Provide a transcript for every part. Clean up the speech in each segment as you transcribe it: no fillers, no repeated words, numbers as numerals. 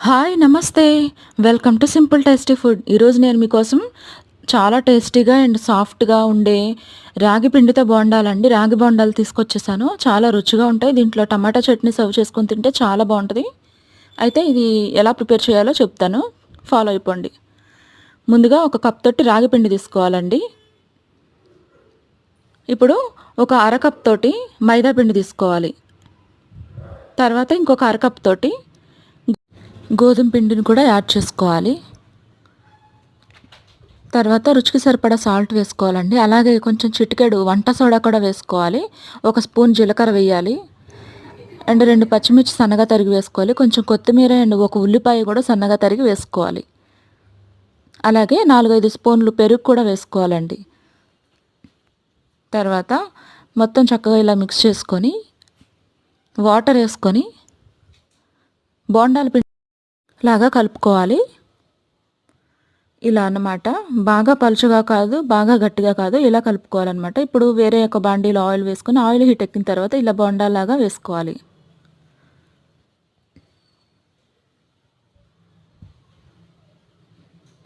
Hi నమస్తే. Welcome to simple tasty food. ఈరోజు నేను మీకోసం చాలా టేస్టీగా అండ్ సాఫ్ట్గా ఉండే రాగి పిండితో బోండాలండి. రాగి బోండాలు తీసుకొచ్చేసాను. చాలా రుచిగా ఉంటాయి. దీంట్లో టమాటా చట్నీ సర్వ్ చేసుకొని తింటే చాలా బాగుంటుంది. అయితే ఇది ఎలా ప్రిపేర్ చేయాలో చెప్తాను, ఫాలో అయిపోండి. ముందుగా ఒక కప్ తోటి రాగి పిండి తీసుకోవాలండి. ఇప్పుడు ఒక అరకప్ తోటి మైదా పిండి తీసుకోవాలి. తర్వాత ఇంకొక అరకప్ తోటి గోధుమ పిండిని కూడా యాడ్ చేసుకోవాలి. తర్వాత రుచికి సరిపడా సాల్ట్ వేసుకోవాలండి. అలాగే కొంచెం చిటికెడు వంట సోడా కూడా వేసుకోవాలి. ఒక స్పూన్ జీలకర్ర వేయాలి. అండ్ 2 పచ్చిమిర్చి సన్నగా తరిగి వేసుకోవాలి. కొంచెం కొత్తిమీర అండ్ ఒక ఉల్లిపాయ కూడా సన్నగా తరిగి వేసుకోవాలి. అలాగే 4-5 స్పూన్లు పెరుగు కూడా వేసుకోవాలండి. తర్వాత మొత్తం చక్కగా ఇలా మిక్స్ చేసుకొని వాటర్ వేసుకొని బోండాల పిండి లాగా కలుపుకోవాలి. ఇలా అన్నమాట. బాగా పలుచగా కాదు, బాగా గట్టిగా కాదు, ఇలా కలుపుకోవాలన్నమాట. ఇప్పుడు వేరే ఒక బాండీలో ఆయిల్ వేసుకొని ఆయిల్ హీట్ ఎక్కిన తర్వాత ఇలా బోండాలాగా వేసుకోవాలి.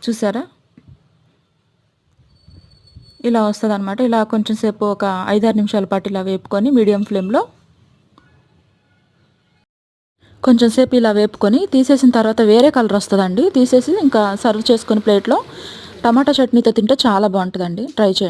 చూసారా, ఇలా వస్తుంది అనమాట. ఇలా కొంచెం సేపు ఒక 5-6 నిమిషాల పాటు ఇలా వేపుకొని మీడియం ఫ్లేమ్లో కొంచెం సేపు ఇలా వేపుకొని తీసేసిన తర్వాత వేరే కలర్ వస్తుందండి. తీసేసి ఇంకా సర్వ్ చేసుకొని ప్లేట్లో టమాటా చట్నీతో తింటే చాలా బాగుంటుందండి. ట్రై చేయండి.